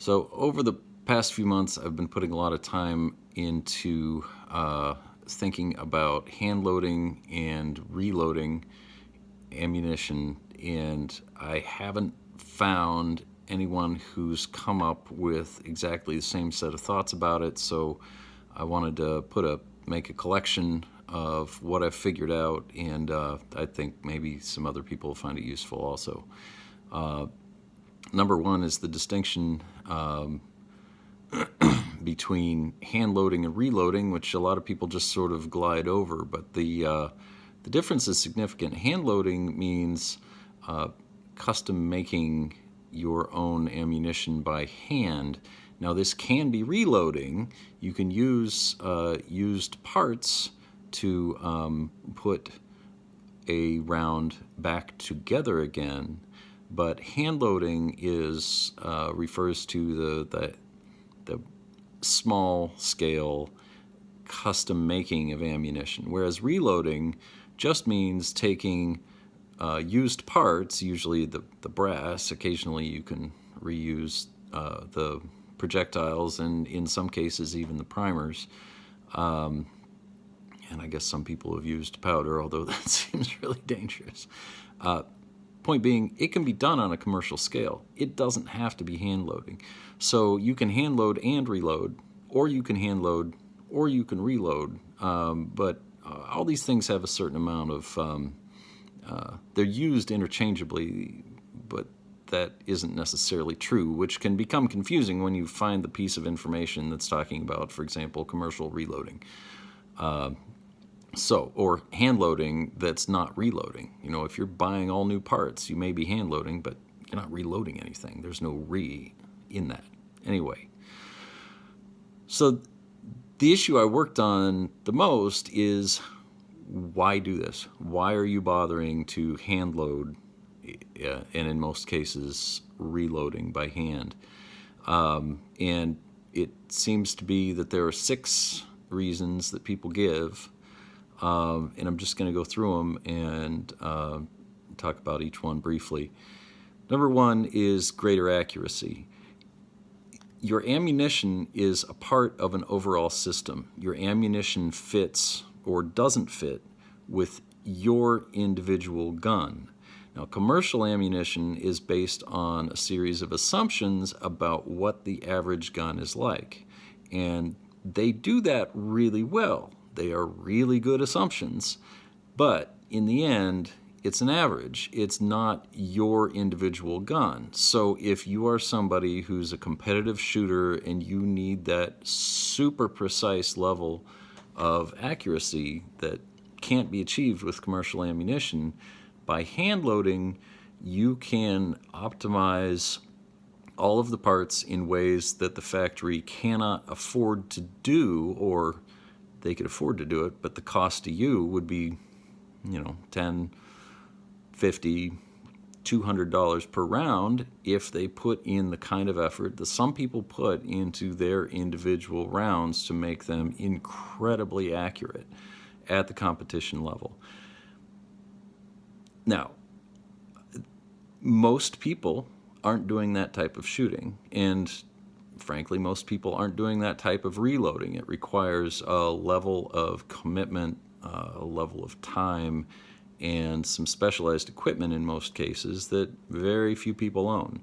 So over the past few months, I've been putting a lot of time into thinking about hand loading and reloading ammunition, and I haven't found anyone who's come up with exactly the same set of thoughts about it. So I wanted to make a collection of what I've figured out, and I think maybe some other people will find it useful also. Number one is the distinction between hand loading and reloading, which a lot of people just sort of glide over. But the difference is significant. Hand loading means custom making your own ammunition by hand. Now, this can be reloading. You can use used parts to put a round back together again. But hand loading is refers to the small scale custom making of ammunition, whereas reloading just means taking used parts, usually the brass. Occasionally you can reuse the projectiles, and in some cases even the primers. And I guess some people have used powder, although that seems really dangerous. Point being, it can be done on a commercial scale. It doesn't have to be hand loading. So you can hand load and reload, or you can hand load, or you can reload. But all these things have a certain amount of, they're used interchangeably, but that isn't necessarily true, which can become confusing when you find the piece of information that's talking about, for example, commercial reloading. Or hand loading that's not reloading. You know, if you're buying all new parts, you may be hand loading, but you're not reloading anything. There's no re in that. Anyway, so the issue I worked on the most is, why do this? Why are you bothering to hand load, and in most cases reloading by hand? And it seems to be that there are 6 reasons that people give. And I'm just going to go through them and talk about each one briefly. Number one is greater accuracy. Your ammunition is a part of an overall system. Your ammunition fits or doesn't fit with your individual gun. Now, commercial ammunition is based on a series of assumptions about what the average gun is like. And they do that really well. They are really good assumptions, but in the end, it's an average. It's not your individual gun. So if you are somebody who's a competitive shooter and you need that super precise level of accuracy that can't be achieved with commercial ammunition, by hand loading, you can optimize all of the parts in ways that the factory cannot afford to do, or they could afford to do it, but the cost to you would be, $10, $50, $200 per round if they put in the kind of effort that some people put into their individual rounds to make them incredibly accurate at the competition level. Now, most people aren't doing that type of shooting, and frankly, most people aren't doing that type of reloading. It requires a level of commitment, a level of time, and some specialized equipment in most cases that very few people own.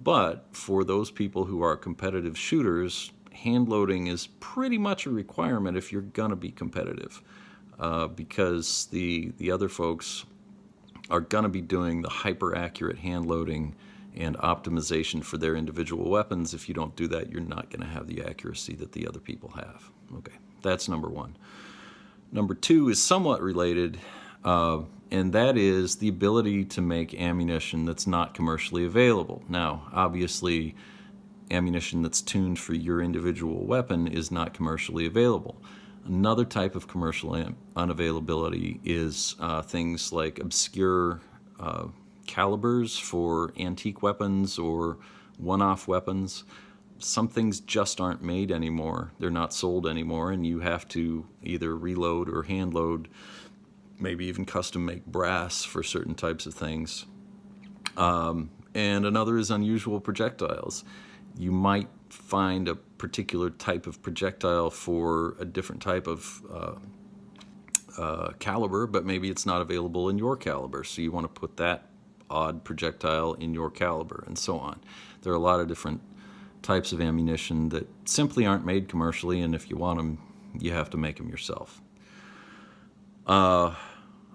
But for those people who are competitive shooters, hand loading is pretty much a requirement if you're going to be competitive, because the other folks are going to be doing the hyper-accurate hand loading and optimization for their individual weapons. If you don't do that, you're not going to have the accuracy that the other people have. Okay, that's number one. Number two is somewhat related, and that is the ability to make ammunition that's not commercially available. Now, obviously, ammunition that's tuned for your individual weapon is not commercially available. Another type of commercial unavailability is things like obscure calibers for antique weapons or one-off weapons. Some things just aren't made anymore. They're not sold anymore, and you have to either reload or hand load, maybe even custom make brass for certain types of things. and another is unusual projectiles. You might find a particular type of projectile for a different type of caliber, but maybe it's not available in your caliber, so you want to put that odd projectile in your caliber, and so on. There are a lot of different types of ammunition that simply aren't made commercially, and if you want them, you have to make them yourself.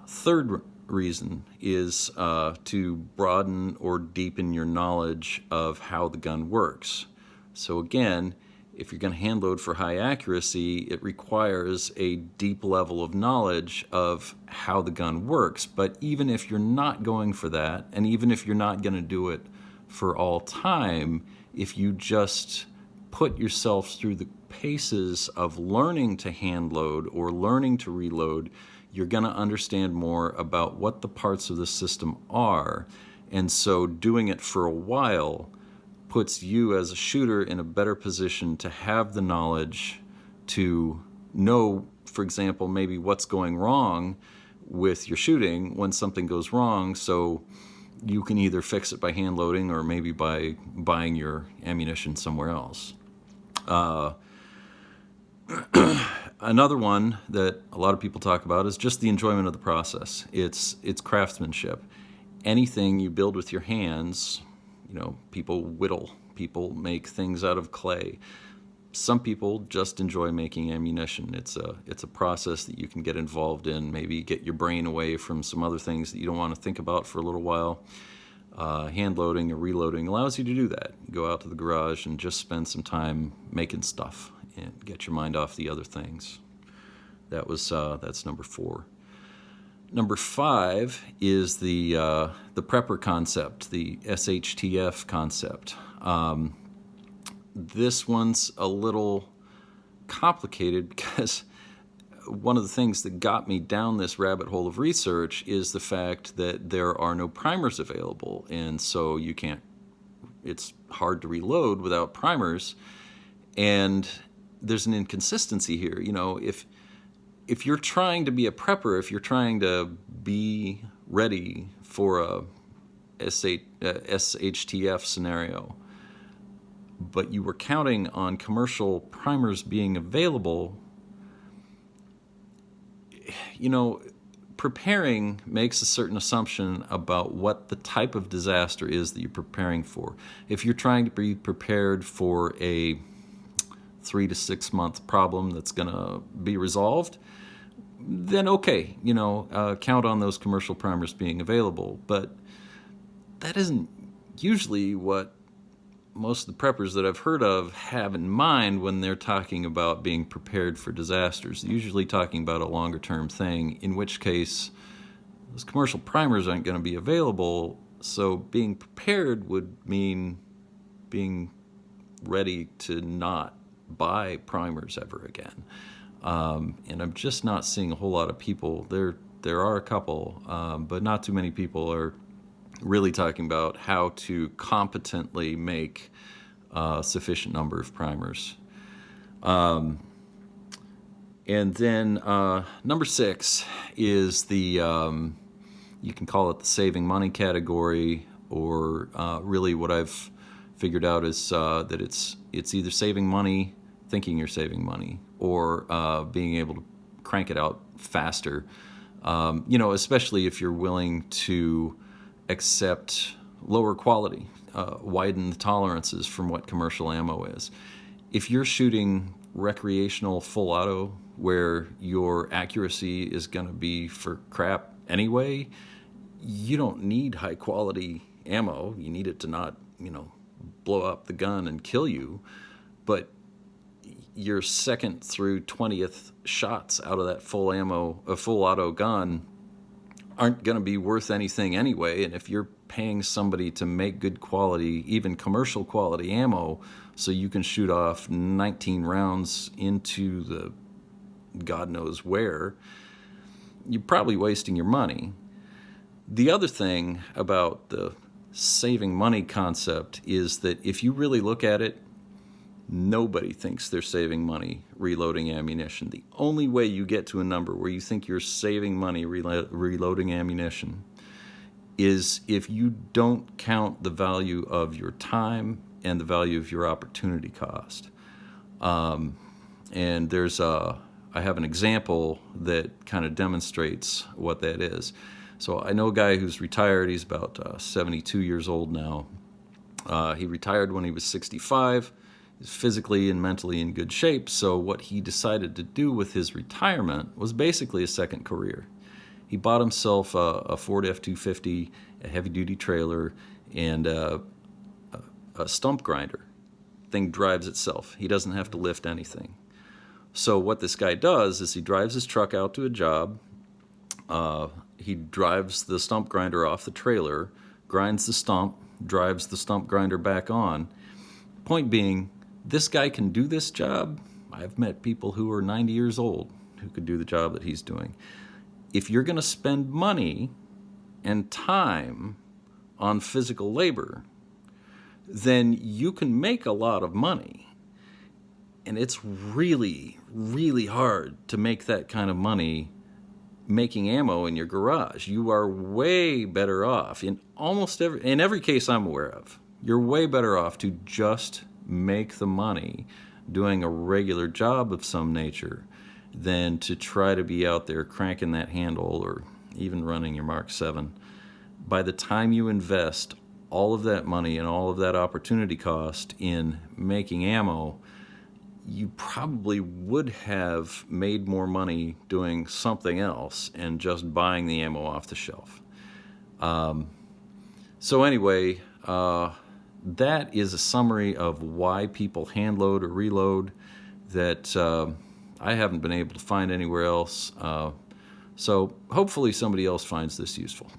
Third reason is to broaden or deepen your knowledge of how the gun works. So again, if you're going to hand load for high accuracy, it requires a deep level of knowledge of how the gun works. But even if you're not going for that, and even if you're not going to do it for all time, if you just put yourself through the paces of learning to hand load or learning to reload, you're going to understand more about what the parts of the system are. And so doing it for a while puts you as a shooter in a better position to have the knowledge to know, for example, maybe what's going wrong with your shooting when something goes wrong, so you can either fix it by hand loading or maybe by buying your ammunition somewhere else. Another one that a lot of people talk about is just the enjoyment of the process. It's craftsmanship. Anything you build with your hands, you know, people whittle, people make things out of clay. Some people just enjoy making ammunition. It's a process that you can get involved in, maybe get your brain away from some other things that you don't want to think about for a little while. Hand loading or reloading allows you to do that. You go out to the garage and just spend some time making stuff and get your mind off the other things. That's number 4. Number 5 is the prepper concept, the SHTF concept. This one's a little complicated because one of the things that got me down this rabbit hole of research is the fact that there are no primers available, and so it's hard to reload without primers, and there's an inconsistency here. You know, if you're trying to be a prepper, if you're trying to be ready for a SHTF scenario, but you were counting on commercial primers being available, you know, preparing makes a certain assumption about what the type of disaster is that you're preparing for. If you're trying to be prepared for a 3 to 6 month problem that's going to be resolved, then okay, you know, count on those commercial primers being available. But that isn't usually what most of the preppers that I've heard of have in mind when they're talking about being prepared for disasters. They're usually talking about a longer term thing, in which case those commercial primers aren't going to be available, so being prepared would mean being ready to not buy primers ever again. And I'm just not seeing a whole lot of people. There are a couple, but not too many people are really talking about how to competently make a sufficient number of primers. And then number 6 is the, you can call it the saving money category, or really what I've figured out is that it's either saving money, thinking you're saving money, or being able to crank it out faster. You know, especially if you're willing to accept lower quality, widen the tolerances from what commercial ammo is. If you're shooting recreational full auto where your accuracy is going to be for crap anyway, you don't need high quality ammo. You need it to not, you know, blow up the gun and kill you, but your second through 20th shots out of that full auto gun aren't going to be worth anything anyway. And if you're paying somebody to make good quality, even commercial quality ammo, so you can shoot off 19 rounds into the God knows where, you're probably wasting your money. The other thing about the saving money concept is that if you really look at it, nobody thinks they're saving money reloading ammunition. The only way you get to a number where you think you're saving money reloading ammunition is if you don't count the value of your time and the value of your opportunity cost. And I have an example that kind of demonstrates what that is. So I know a guy who's retired. He's about 72 years old now. He retired when he was 65. He's physically and mentally in good shape. So what he decided to do with his retirement was basically a second career. He bought himself a Ford F-250, a heavy-duty trailer, and a stump grinder. Thing drives itself. He doesn't have to lift anything. So what this guy does is he drives his truck out to a job. He drives the stump grinder off the trailer, grinds the stump, drives the stump grinder back on. Point being, this guy can do this job. I've met people who are 90 years old who could do the job that he's doing. If you're going to spend money and time on physical labor, then you can make a lot of money. And it's really, really hard to make that kind of money making ammo in your garage. You are way better off in every case I'm aware of. You're way better off to just make the money doing a regular job of some nature than to try to be out there cranking that handle or even running your Mark 7. By the time you invest all of that money and all of that opportunity cost in making ammo, you probably would have made more money doing something else and just buying the ammo off the shelf. So anyway, that is a summary of why people hand load or reload that I haven't been able to find anywhere else. So hopefully somebody else finds this useful.